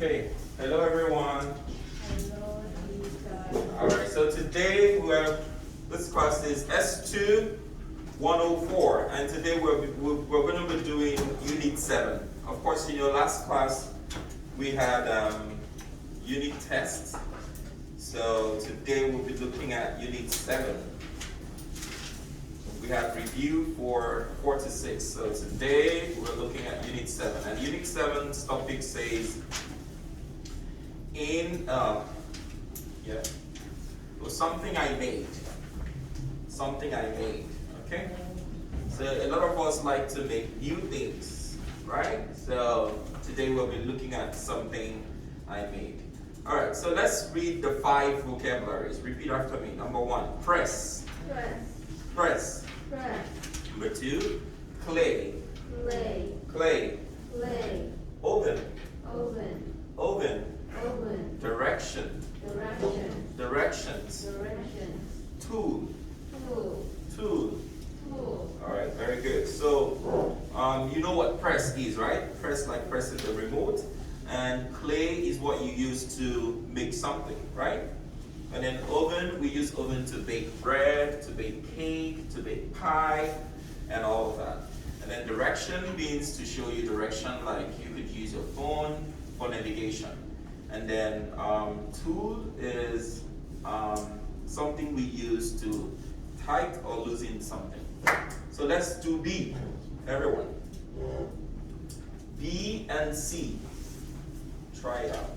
Okay, hello everyone. Hello, teacher. Alright, so today this class is S2 104, and today we're going to be doing unit 7. Of course, in your last class we had unit tests, so today we'll be looking at unit 7. We have review for 4 to 6, so today we're looking at unit 7, and unit 7's topic says something I made. Something I made. Okay? So a lot of us like to make new things, right? So today we'll be looking at something I made. Alright, so let's read the 5 vocabularies. Repeat after me. Number 1, press. Press. Press. Press. Number 2, clay. Clay. Clay. Clay. Oven. Oven. Oven. Oven. Direction. Direction. Directions. Direction. Tool. Tool. Tool. Tool. Alright, very good. So, you know what press is, right? Press, like pressing the remote. And clay is what you use to make something, right? And then oven, we use oven to bake bread, to bake cake, to bake pie, and all of that. And then direction means to show you direction, like you could use your phone for navigation. And then tool is something we use to tight or loosen something. So let's do B, everyone. B and C. Try it out.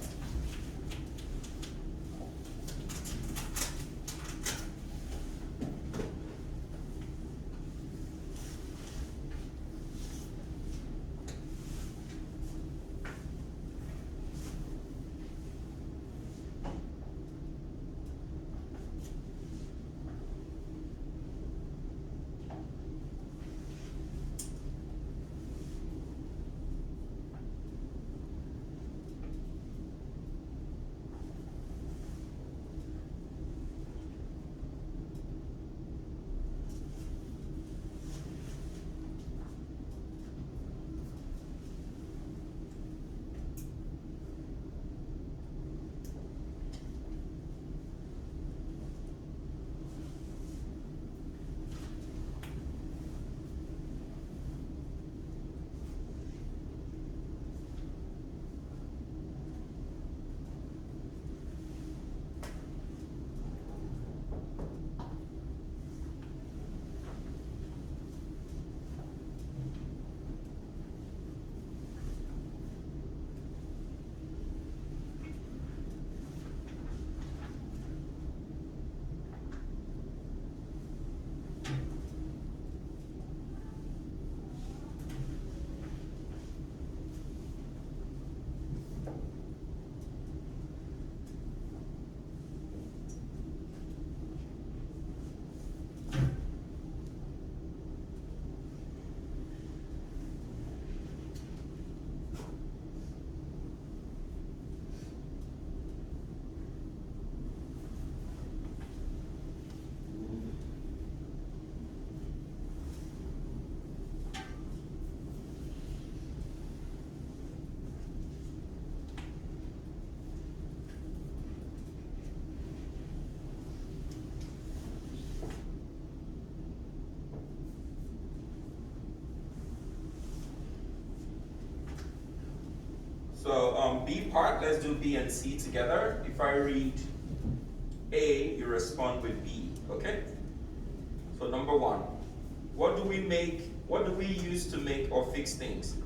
So B part, let's do B and C together. If I read A, you respond with B, okay? So number 1, what do we use to make or fix things?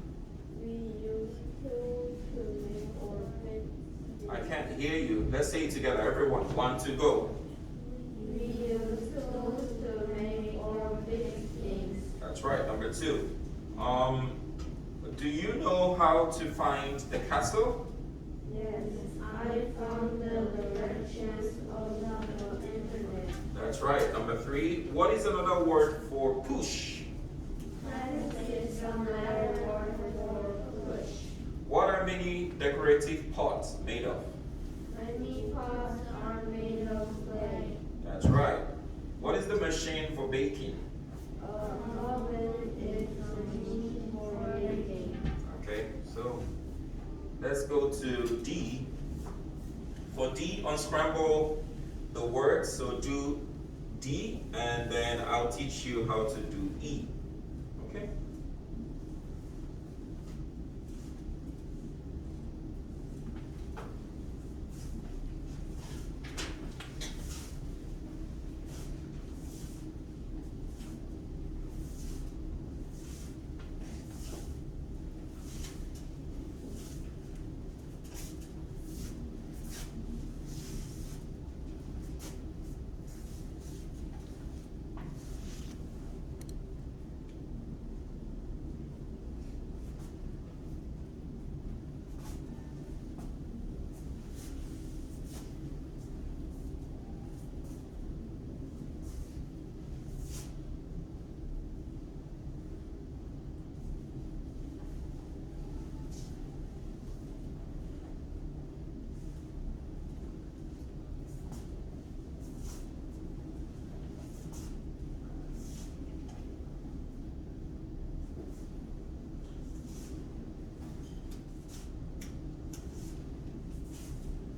We use tools to make or fix. I can't hear you. Let's say it together, everyone. 1, 2, go. We use tools to make or fix things. That's right. Number 2, do you know how to find the castle? Yes, I found the directions on the internet. That's right. Number 3, what is another word for push? That is another word for push. What are many decorative pots made of? Many pots are made of clay. That's right. What is the machine for baking? Oven is a machine for baking. Okay, so Let's go to D. For D, unscramble the words. So do D, and then I'll teach you how to do E. Okay?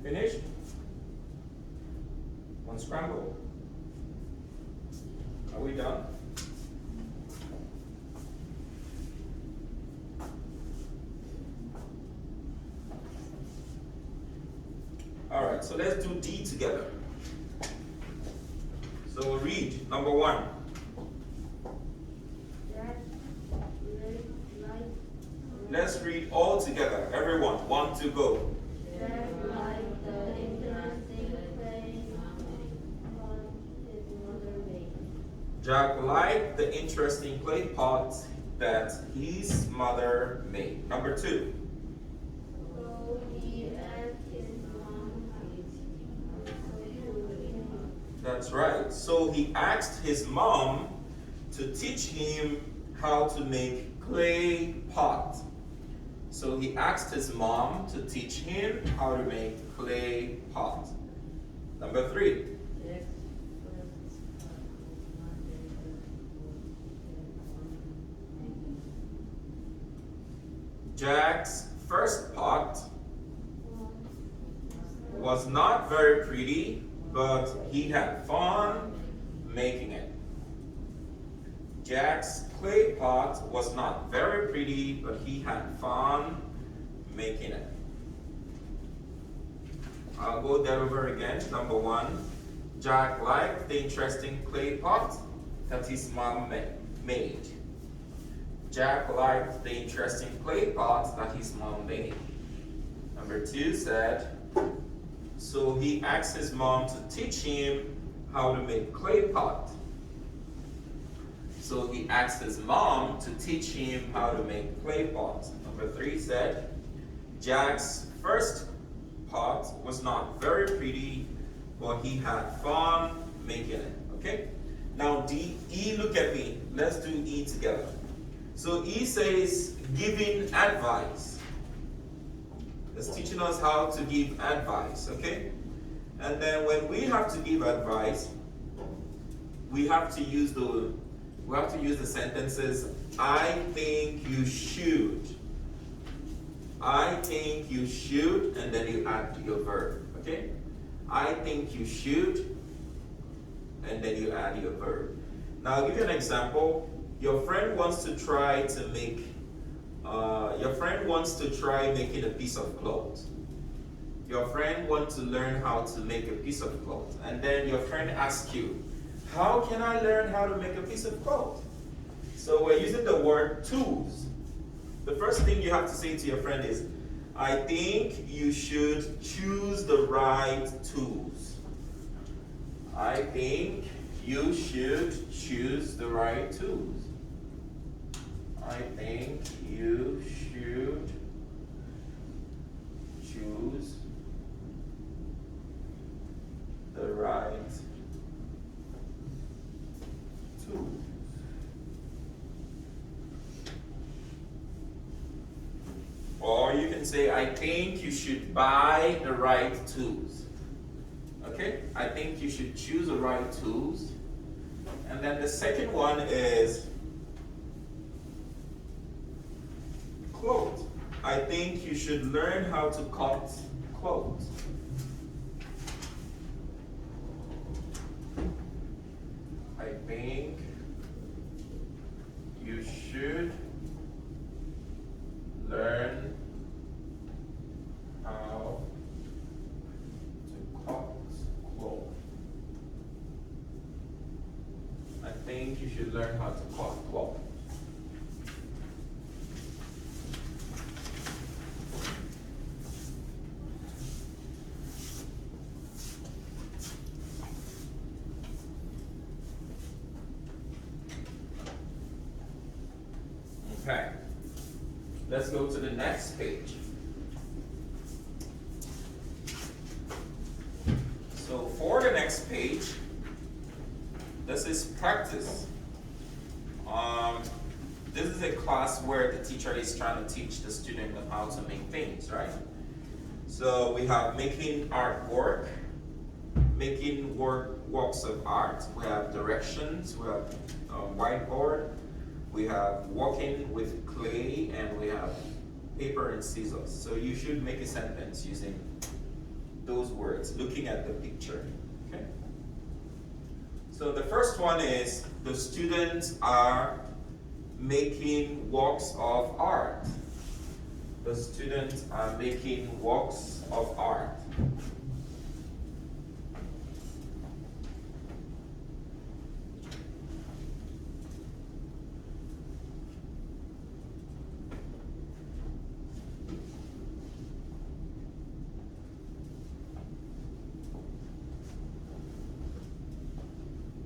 Finished? Unscramble. Are we done? All right, so let's do D together. So read number 1. Let's read all together. Everyone, 1, 2, go. Jack liked the interesting clay pot that his mother made. Number 2. So he asked his mom That's right. So he asked his mom to teach him how to make clay pot. So he asked his mom to teach him how to make clay pot. Number 3. Jack's first pot was not very pretty, but he had fun making it. Jack's clay pot was not very pretty, but he had fun making it. I'll go that over again. Number 1, Jack liked the interesting clay pot that his mom made. Jack liked the interesting clay pot that his mom made. Number 2 said, so he asked his mom to teach him how to make clay pot. So he asked his mom to teach him how to make clay pot. Number 3 said, Jack's first pot was not very pretty, but he had fun making it. Okay? Now E, look at me. Let's do E together. So E says giving advice. It's teaching us how to give advice, okay? And then when we have to give advice, we have to use the sentences, I think you should. I think you should, and then you add your verb, okay? I think you should, and then you add your verb. Now I'll give you an example. Your friend wants to try making a piece of cloth. Your friend wants to learn how to make a piece of cloth. And then your friend asks you, how can I learn how to make a piece of cloth? So we're using the word tools. The first thing you have to say to your friend is, I think you should choose the right tools. I think you should choose the right tools. I think you should choose the right tools. Or you can say, I think you should buy the right tools. Okay? I think you should choose the right tools. And then the second one is clothes. I think you should learn how to cut clothes. I think you should learn how to cut clothes. I think you should learn how to cut clothes. Okay, let's go to the next page. So for the next page, this is practice. This is a class where the teacher is trying to teach the student on how to make things, right? So we have making artwork, making works of art. We have directions, we have whiteboard, we have working with clay, and we have paper and scissors. So you should make a sentence using those words, looking at the picture, okay? So the first one is, the students are making works of art. The students are making works of art.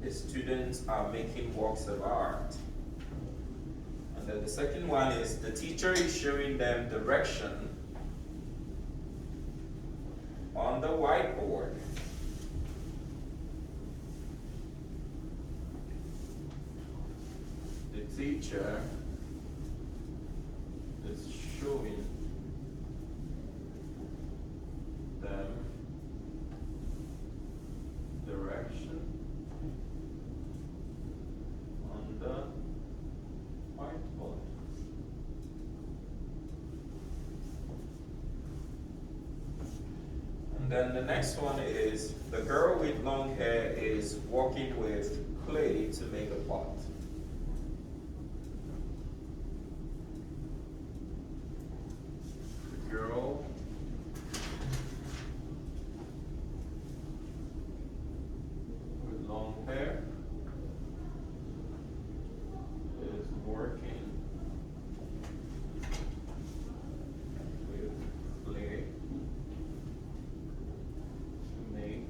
The students are making works of art. And then the second one is, the teacher is showing them direction on the whiteboard. The teacher is showing them direction on the whiteboard. And then the next one is, the girl with long hair is working with clay to make a pot. The girl with long hair is working with clay to make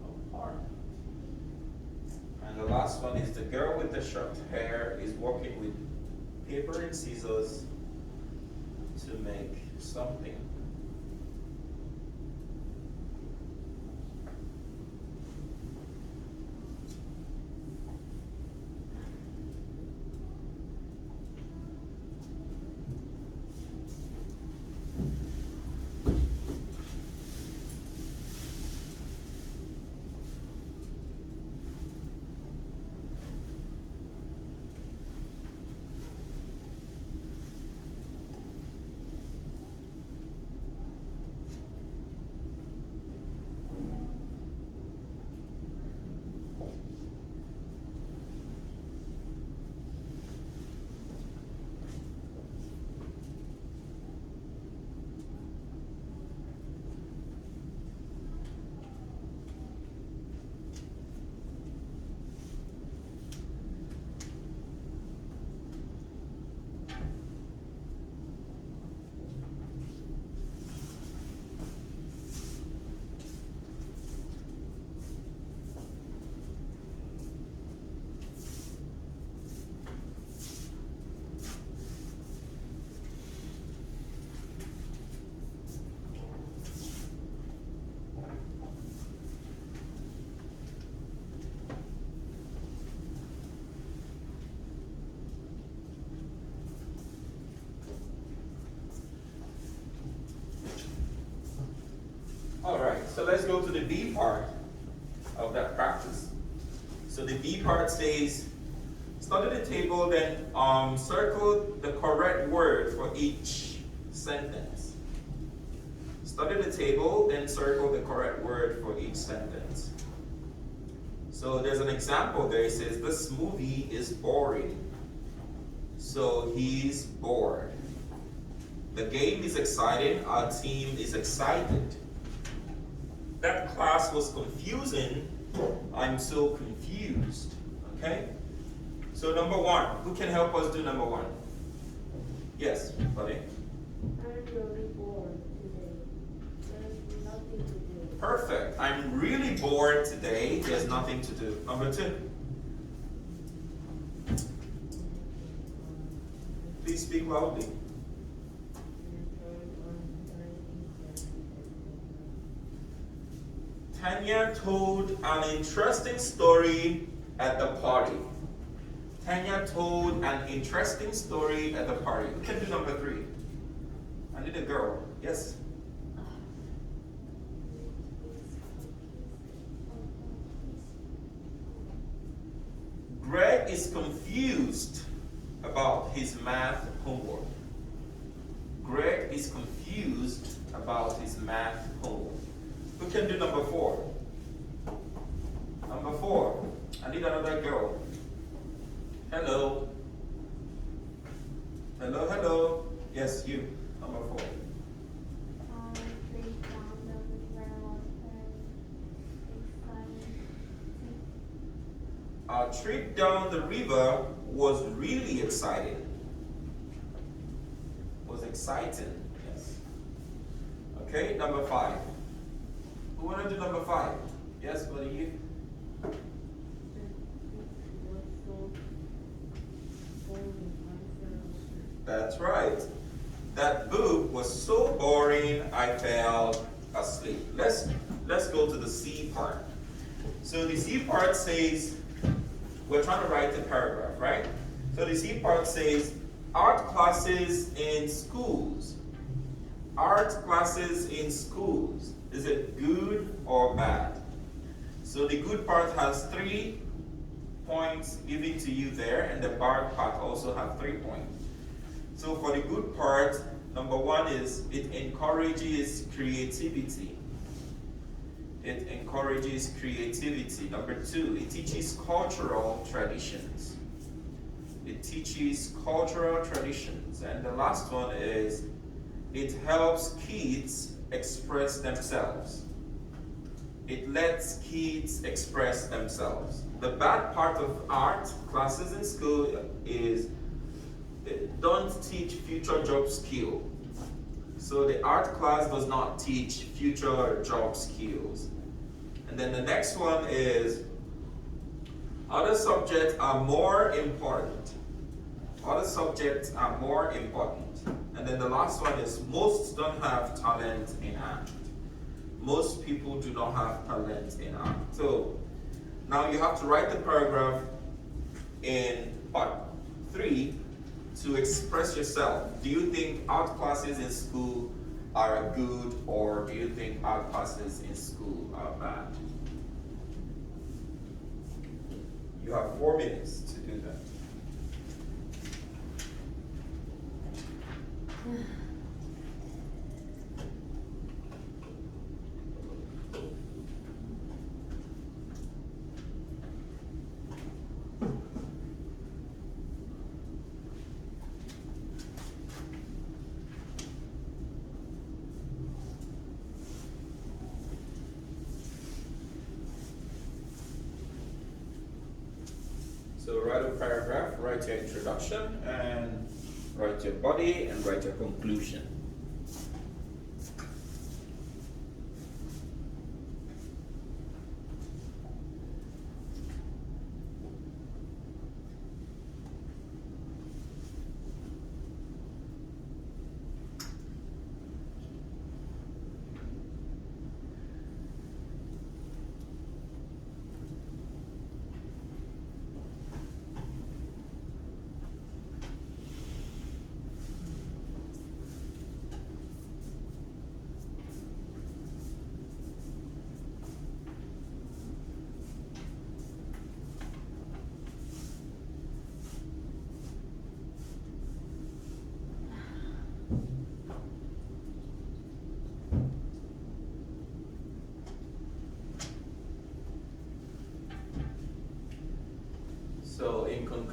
a pot. And the last one is, the girl with the short hair is working with paper and scissors to make something. All right, so let's go to the B part of that practice. So the B part says, study the table, then circle the correct word for each sentence. Study the table, then circle the correct word for each sentence. So there's an example there. It says, this movie is boring. So he's bored. The game is exciting. Our team is excited. That class was confusing. I'm so confused. Okay? So number one, who can help us do number one? Yes, buddy. I'm really bored today. There's nothing to do. Perfect. I'm really bored today. There's nothing to do. Number two. Please speak loudly. Tanya told an interesting story at the party. Tanya told an interesting story at the party. We can do number three. I need a girl. Yes? Greg is confused about his math homework. Greg is confused about his math homework. Who can do number four? Number four. I need another girl. Hello. Hello, hello. Yes, you. Number four. Our trip down the river was really exciting. Was exciting, yes. Okay, number five. Who wanna do number five? Yes, buddy, you. That's right. That book was so boring, I fell asleep. Let's go to the C part. So the C part says, we're trying to write the paragraph, right? So the C part says, art classes in schools. Art classes in schools. Is it good or bad? So the good part has 3 points given to you there, and the bad part also has 3 points. So for the good part, number one is it encourages creativity. It encourages creativity. Number two, it teaches cultural traditions. It teaches cultural traditions. And the last one is it helps kids express themselves. It lets kids express themselves. The bad part of art classes in school is don't teach future job skill. So the art class does not teach future job skills. And then the next one is other subjects are more important. Other subjects are more important. And then the last one is most don't have talent in art. Most people do not have talent in art. So now you have to write the paragraph in part 3 to express yourself. Do you think art classes in school are good, or do you think art classes in school are bad? You have 4 minutes to do that. So write a paragraph, write your introduction, and write your body, and write your conclusion.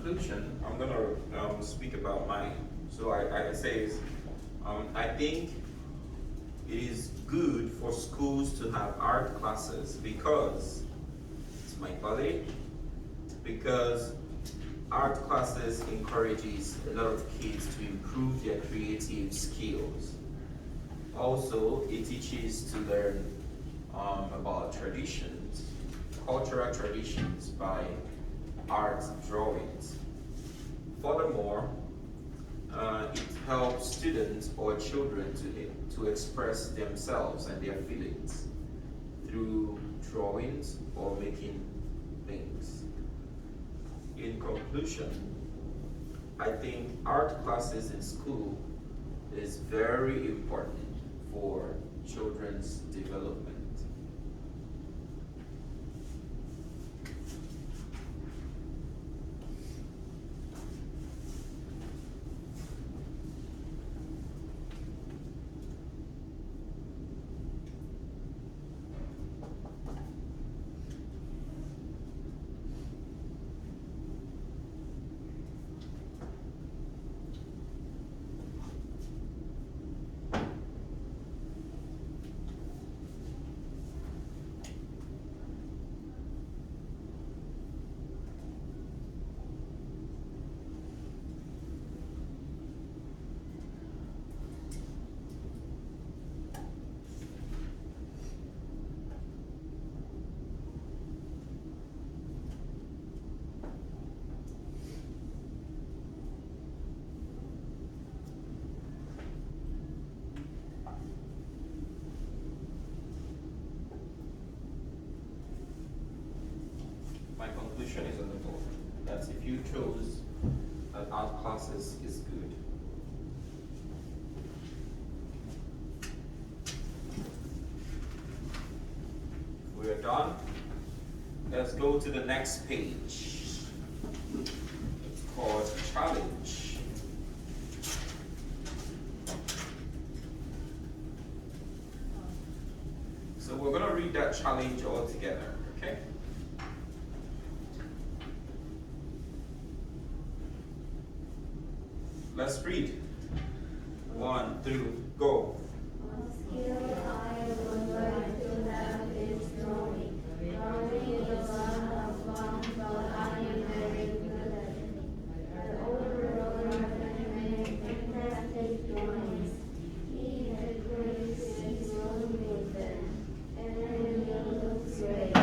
conclusion, I'm gonna speak about mine. So I say is, I think it is good for schools to have art classes because it's my body, because art classes encourages a lot of kids to improve their creative skills. Also, it teaches to learn about traditions, cultural traditions by art drawings. Furthermore, it helps students or children to express themselves and their feelings through drawings or making things. In conclusion, I think art classes in school is very important for children's development. My conclusion is on the board. That's if you chose that art classes is good. We are done. Let's go to the next page. It's called challenge. So we're going to read that challenge all together, okay? Let's read. 1, 2, go. One skill I would like to have is drawing. Drawing is one of fun, but I am very good at it. I overall recommend fantastic drawings. He had great skills with them, and it looks great.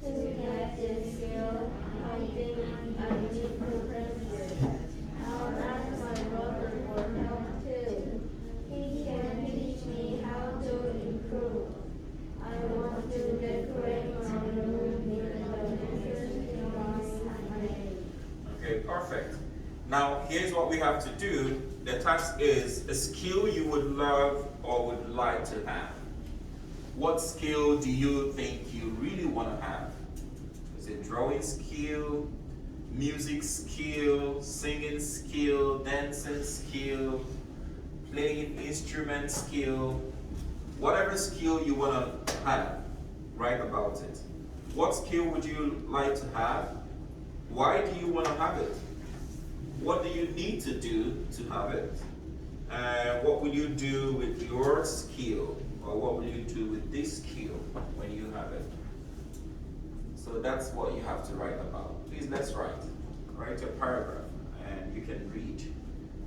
To get this skill, I think I need to practice. I'll ask my brother for help too. He can teach me how to improve. I want to decorate my room with the different drawings I made. Okay, perfect. Now, here's what we have to do. The task is a skill you would love or would like to have. What skill do you think you really want to have? Is it drawing skill, music skill, singing skill, dancing skill, playing instrument skill? Whatever skill you want to have, write about it. What skill would you like to have? Why do you want to have it? What do you need to do to have it? And what will you do with your skill? Or what will you do with this skill when you have it? So that's what you have to write about. Please, let's write. Write your paragraph and you can read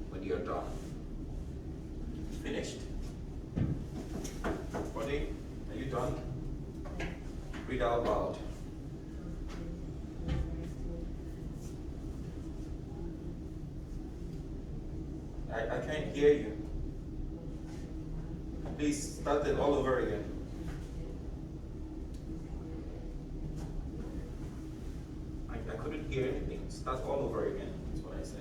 when you're done. Finished. Buddy, are you done? Read out loud. I can't hear you. Please start it all over again. I couldn't hear anything. Start all over again. That's what I said.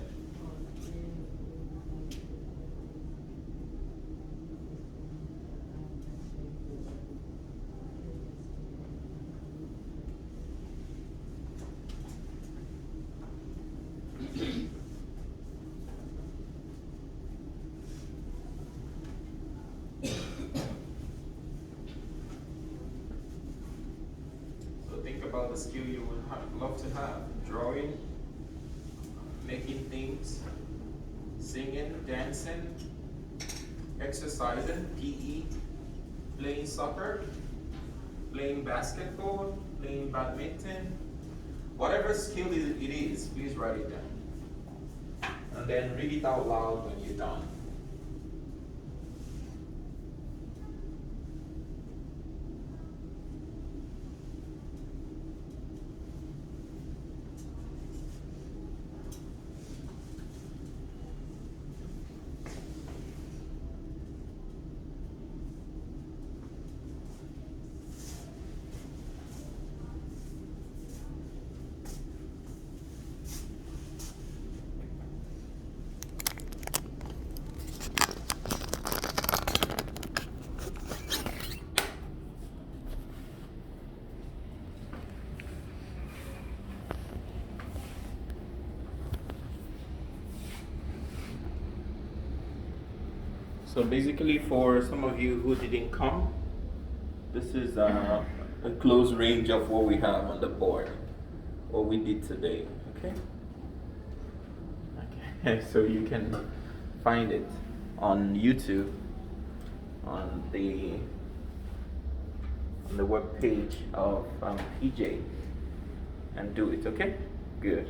So think about the skill you would love to have. Drawing, making things, singing, dancing, exercising, PE, playing soccer, playing basketball, playing badminton, whatever skill it is, please write it down. And then read it out loud when you're done. So basically, for some of you who didn't come, this is a close range of what we have on the board, what we did today. Okay. Okay. So you can find it on YouTube on the web page of PJ and do it. Okay. Good.